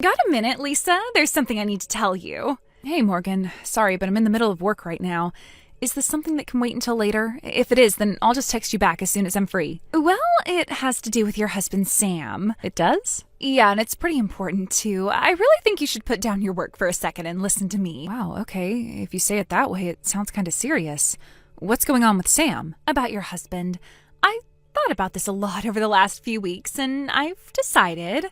Got a minute, Lisa? There's something I need to tell you. Hey, Morgan. Sorry, but I'm in the middle of work right now. Is this something that can wait until later? If it is, then I'll just text you back as soon as I'm free. Well, it has to do with your husband, Sam. It does? Yeah, and it's pretty important, too. I really think you should put down your work for a second and listen to me. Wow, okay. If you say it that way, it sounds kind of serious. What's going on with Sam? About your husband. I thought about this a lot over the last few weeks, and I've decided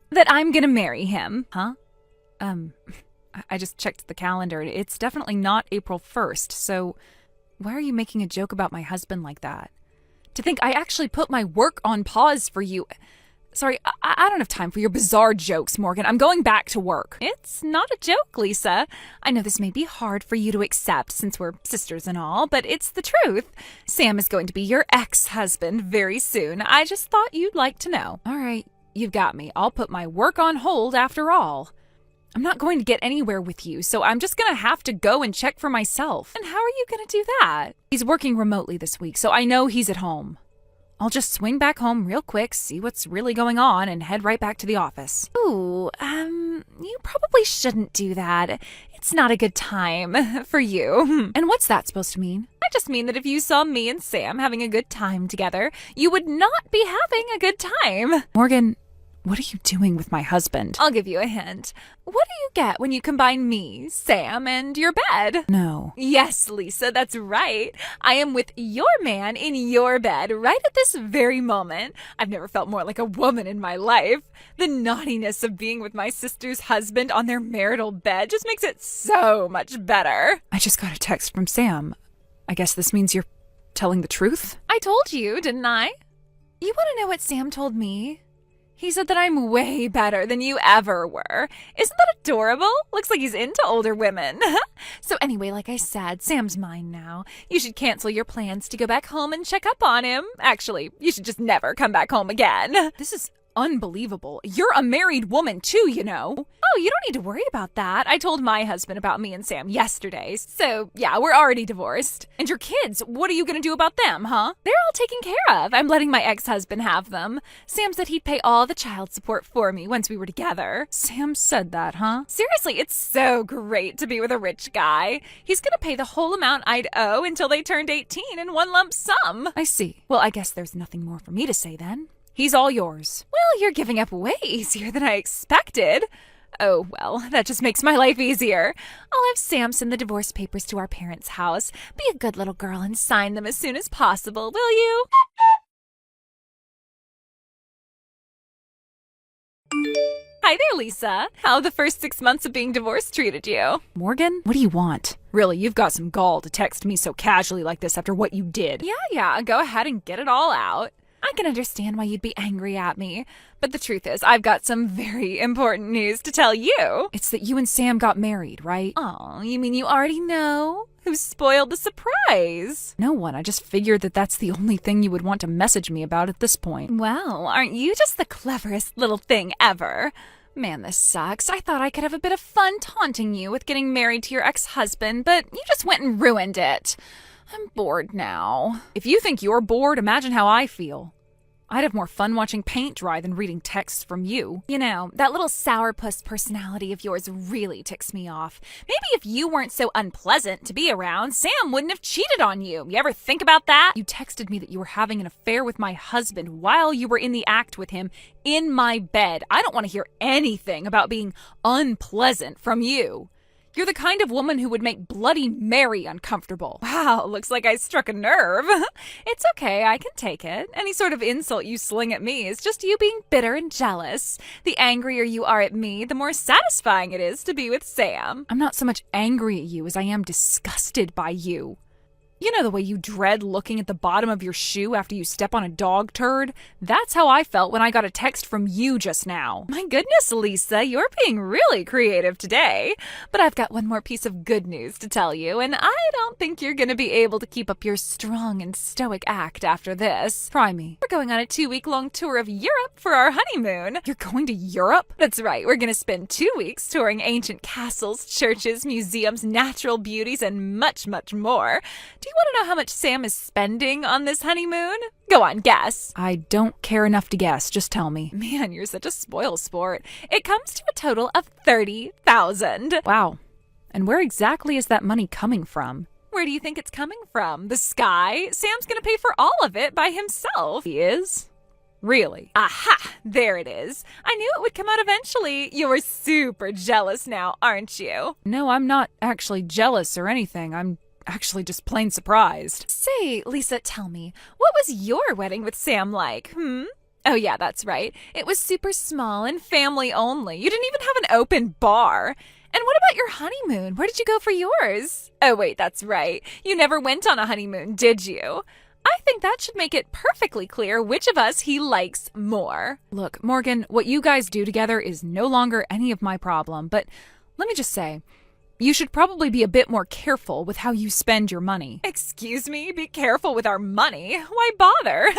that I'm gonna marry him. Huh? I just checked the calendar. It's definitely not April 1st, so why are you making a joke about my husband like that? To think I actually put my work on pause for you. Sorry, I don't have time for your bizarre jokes, Morgan. I'm going back to work. It's not a joke, Lisa. I know this may be hard for you to accept since we're sisters and all, but it's the truth. Sam is going to be your ex-husband very soon. I just thought you'd like to know. All right, you've got me. I'll put my work on hold after all. I'm not going to get anywhere with you, so I'm just going to have to go and check for myself. And how are you going to do that? He's working remotely this week, so I know he's at home. I'll just swing back home real quick, see what's really going on, and head right back to the office. Ooh, you probably shouldn't do that. It's not a good time for you. And what's that supposed to mean? I just mean that if you saw me and Sam having a good time together, you would not be having a good time. Morgan, what are you doing with my husband? I'll give you a hint. What do you get when you combine me, Sam, and your bed? No. Yes, Lisa, that's right. I am with your man in your bed right at this very moment. I've never felt more like a woman in my life. The naughtiness of being with my sister's husband on their marital bed just makes it so much better. I just got a text from Sam. I guess this means you're telling the truth? I told you, didn't I? You want to know what Sam told me? He said that I'm way better than you ever were. Isn't that adorable? Looks like he's into older women. So anyway, like I said, Sam's mine now. You should cancel your plans to go back home and check up on him. Actually, you should just never come back home again. This is unbelievable. You're a married woman too, you know. Oh, you don't need to worry about that. I told my husband about me and Sam yesterday. So yeah, we're already divorced. And your kids, what are you gonna do about them, huh? They're all taken care of. I'm letting my ex-husband have them. Sam said he'd pay all the child support for me once we were together. Sam said that, huh? Seriously, it's so great to be with a rich guy. He's gonna pay the whole amount I'd owe until they turned 18 in one lump sum. I see. Well, I guess there's nothing more for me to say then. He's all yours. Well, you're giving up way easier than I expected. Oh, well, that just makes my life easier. I'll have Sam send the divorce papers to our parents' house. Be a good little girl and sign them as soon as possible, will you? Hi there, Lisa. How the first 6 months of being divorced treated you? Morgan, what do you want? Really, you've got some gall to text me so casually like this after what you did. Yeah, go ahead and get it all out. I can understand why you'd be angry at me, but the truth is I've got some very important news to tell you. It's that you and Sam got married, right? Oh, you mean you already know? Who spoiled the surprise? No one. I just figured that that's the only thing you would want to message me about at this point. Well, aren't you just the cleverest little thing ever? Man, this sucks. I thought I could have a bit of fun taunting you with getting married to your ex-husband, but you just went and ruined it. I'm bored now. If you think you're bored, imagine how I feel. I'd have more fun watching paint dry than reading texts from you. You know, that little sourpuss personality of yours really ticks me off. Maybe if you weren't so unpleasant to be around, Sam wouldn't have cheated on you. You ever think about that? You texted me that you were having an affair with my husband while you were in the act with him in my bed. I don't want to hear anything about being unpleasant from you. You're the kind of woman who would make Bloody Mary uncomfortable. Wow, looks like I struck a nerve. It's okay, I can take it. Any sort of insult you sling at me is just you being bitter and jealous. The angrier you are at me, the more satisfying it is to be with Sam. I'm not so much angry at you as I am disgusted by you. You know the way you dread looking at the bottom of your shoe after you step on a dog turd? That's how I felt when I got a text from you just now. My goodness, Lisa, you're being really creative today. But I've got one more piece of good news to tell you, and I don't think you're going to be able to keep up your strong and stoic act after this. Try me. We're going on a 2-week-long tour of Europe for our honeymoon. You're going to Europe? That's right, we're going to spend 2 weeks touring ancient castles, churches, museums, natural beauties, and much, much more. Do you want to know how much Sam is spending on this honeymoon? Go on, guess. I don't care enough to guess. Just tell me. Man, you're such a spoil sport. It comes to a total of $30,000. Wow. And where exactly is that money coming from? Where do you think it's coming from? The sky? Sam's gonna pay for all of it by himself. He is? Really? Aha! There it is. I knew it would come out eventually. You're super jealous now, aren't you? No, I'm not actually jealous or anything. I'm actually just plain surprised. Say, Lisa, tell me, what was your wedding with Sam like, Oh yeah, that's right. It was super small and family only. You didn't even have an open bar. And what about your honeymoon? Where did you go for yours? Oh wait, that's right. You never went on a honeymoon, did you? I think that should make it perfectly clear which of us he likes more. Look, Morgan, what you guys do together is no longer any of my problem, but let me just say, you should probably be a bit more careful with how you spend your money. Excuse me? Be careful with our money? Why bother?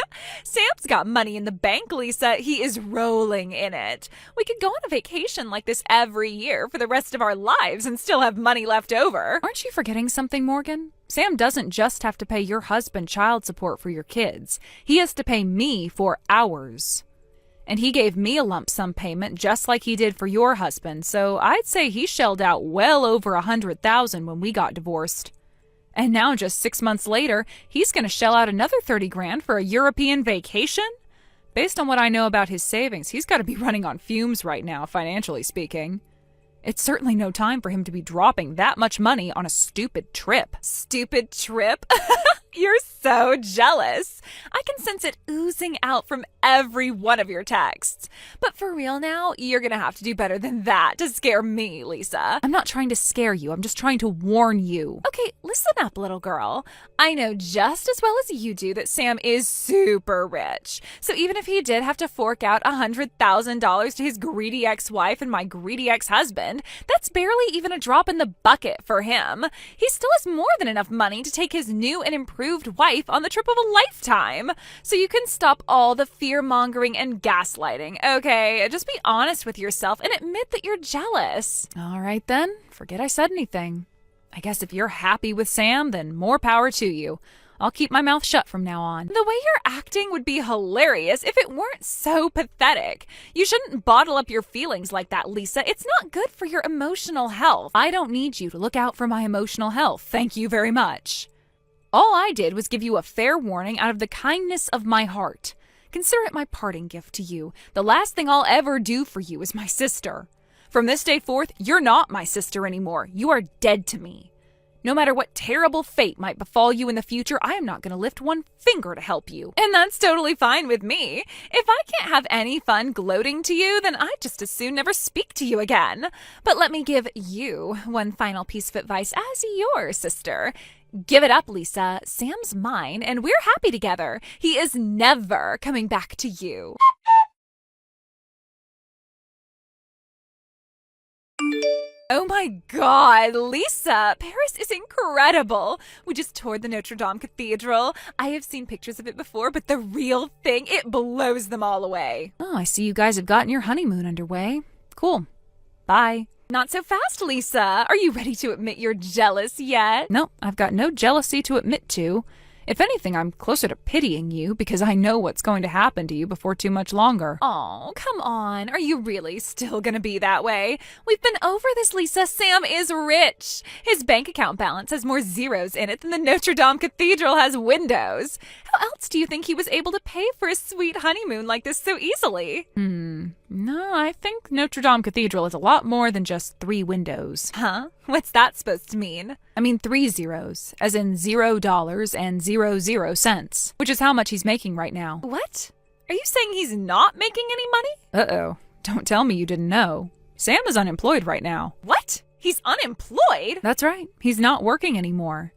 Sam's got money in the bank, Lisa. He is rolling in it. We could go on a vacation like this every year for the rest of our lives and still have money left over. Aren't you forgetting something, Morgan? Sam doesn't just have to pay your husband child support for your kids. He has to pay me for ours. And he gave me a lump sum payment just like he did for your husband, so I'd say he shelled out well over $100,000 when we got divorced. And now just 6 months later, he's going to shell out another $30,000 for a European vacation? Based on what I know about his savings, he's got to be running on fumes right now, financially speaking. It's certainly no time for him to be dropping that much money on a stupid trip. Stupid trip? You're so jealous. I can sense it oozing out from every one of your texts. But for real now, you're gonna have to do better than that to scare me, Lisa. I'm not trying to scare you. I'm just trying to warn you. Okay, listen up, little girl. I know just as well as you do that Sam is super rich. So even if he did have to fork out $100,000 to his greedy ex-wife and my greedy ex-husband, that's barely even a drop in the bucket for him. He still has more than enough money to take his new and improved wife on the trip of a lifetime. So you can stop all the fear-mongering and gaslighting, okay? Just be honest with yourself and admit that you're jealous. All right then, forget I said anything. I guess if you're happy with Sam, then more power to you. I'll keep my mouth shut from now on. The way you're acting would be hilarious if it weren't so pathetic. You shouldn't bottle up your feelings like that, Lisa. It's not good for your emotional health. I don't need you to look out for my emotional health. Thank you very much. All I did was give you a fair warning out of the kindness of my heart. Consider it my parting gift to you. The last thing I'll ever do for you is my sister. From this day forth, you're not my sister anymore. You are dead to me. No matter what terrible fate might befall you in the future, I am not going to lift one finger to help you. And that's totally fine with me. If I can't have any fun gloating to you, then I'd just as soon never speak to you again. But let me give you one final piece of advice as your sister. Give it up, Lisa. Sam's mine, and we're happy together. He is never coming back to you. Oh my God, Lisa, Paris is incredible. We just toured the Notre Dame Cathedral. I have seen pictures of it before, but the real thing, it blows them all away. Oh, I see you guys have gotten your honeymoon underway. Cool. Bye. Not so fast, Lisa. Are you ready to admit you're jealous yet? No, I've got no jealousy to admit to. If anything, I'm closer to pitying you because I know what's going to happen to you before too much longer. Oh, come on. Are you really still gonna be that way? We've been over this, Lisa. Sam is rich. His bank account balance has more zeros in it than the Notre Dame Cathedral has windows. How else do you think he was able to pay for a sweet honeymoon like this so easily? No, I think Notre Dame Cathedral is a lot more than just 3 windows. Huh? What's that supposed to mean? I mean 3 zeros, as in $0 and 00 cents, which is how much he's making right now. What? Are you saying he's not making any money? Uh-oh. Don't tell me you didn't know. Sam is unemployed right now. What? He's unemployed? That's right. He's not working anymore.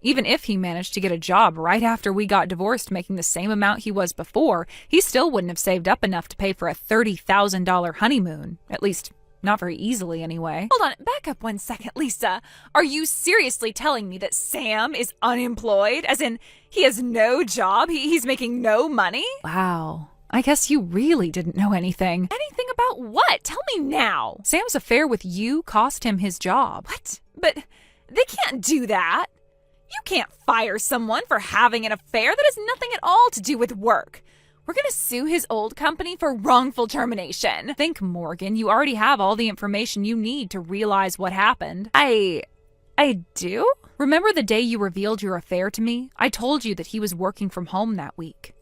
Even if he managed to get a job right after we got divorced making the same amount he was before, he still wouldn't have saved up enough to pay for a $30,000 honeymoon. At least, not very easily anyway. Hold on, back up 1 second, Lisa. Are you seriously telling me that Sam is unemployed? As in, he has no job? He's making no money? Wow. I guess you really didn't know anything. Anything about what? Tell me now. Sam's affair with you cost him his job. What? But they can't do that. You can't fire someone for having an affair that has nothing at all to do with work. We're gonna sue his old company for wrongful termination. Think, Morgan, you already have all the information you need to realize what happened. I do? Remember the day you revealed your affair to me? I told you that he was working from home that week.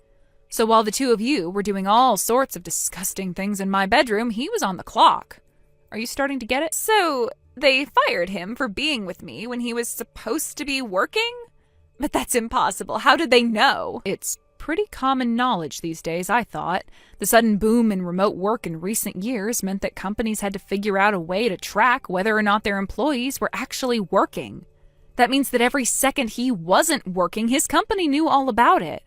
So while the two of you were doing all sorts of disgusting things in my bedroom, he was on the clock. Are you starting to get it? So they fired him for being with me when he was supposed to be working? But that's impossible. How did they know? It's pretty common knowledge these days, I thought. The sudden boom in remote work in recent years meant that companies had to figure out a way to track whether or not their employees were actually working. That means that every second he wasn't working, his company knew all about it.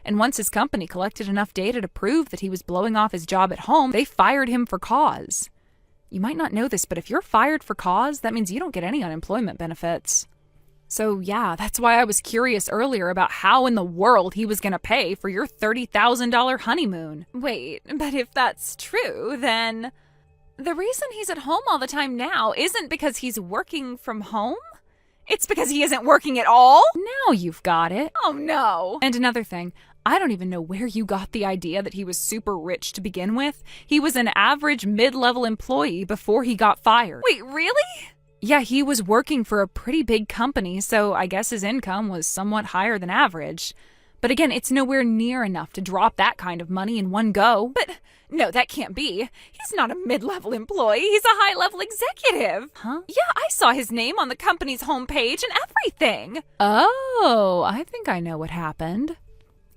And once his company collected enough data to prove that he was blowing off his job at home, they fired him for cause. You might not know this, but if you're fired for cause, that means you don't get any unemployment benefits. So yeah, that's why I was curious earlier about how in the world he was going to pay for your $30,000 honeymoon. Wait, but if that's true, then the reason he's at home all the time now isn't because he's working from home? It's because he isn't working at all? Now you've got it. Oh no. And another thing, I don't even know where you got the idea that he was super rich to begin with. He was an average mid-level employee before he got fired. Wait, really? Yeah, he was working for a pretty big company, so I guess his income was somewhat higher than average. But again, it's nowhere near enough to drop that kind of money in one go. But no, that can't be. He's not a mid-level employee. He's a high-level executive. Huh? Yeah, I saw his name on the company's homepage and everything. Oh, I think I know what happened.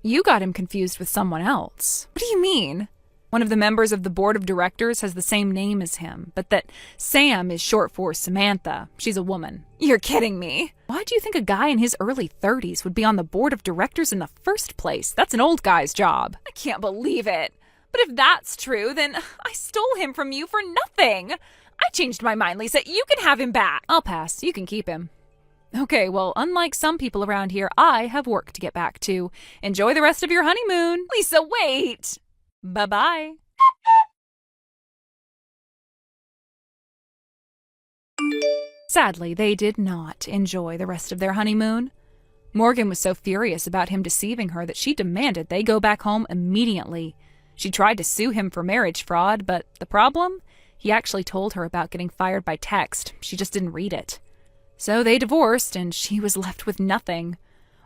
You got him confused with someone else. What do you mean? One of the members of the board of directors has the same name as him, but that Sam is short for Samantha. She's a woman. You're kidding me. Why do you think a guy in his early 30s would be on the board of directors in the first place? That's an old guy's job. I can't believe it. But if that's true, then I stole him from you for nothing. I changed my mind, Lisa. You can have him back. I'll pass. You can keep him. Okay, well, unlike some people around here, I have work to get back to. Enjoy the rest of your honeymoon. Lisa, wait. Bye-bye. Sadly, they did not enjoy the rest of their honeymoon. Morgan was so furious about him deceiving her that she demanded they go back home immediately. She tried to sue him for marriage fraud, but the problem? He actually told her about getting fired by text. She just didn't read it. So they divorced, and she was left with nothing.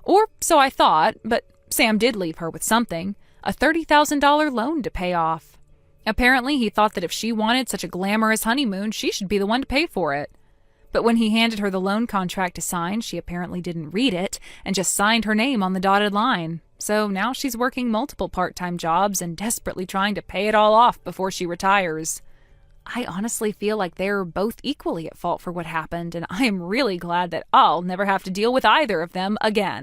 Or so I thought, but Sam did leave her with something. A $30,000 loan to pay off. Apparently, he thought that if she wanted such a glamorous honeymoon, she should be the one to pay for it. But when he handed her the loan contract to sign, she apparently didn't read it and just signed her name on the dotted line. So now she's working multiple part-time jobs and desperately trying to pay it all off before she retires. I honestly feel like they're both equally at fault for what happened, and I am really glad that I'll never have to deal with either of them again.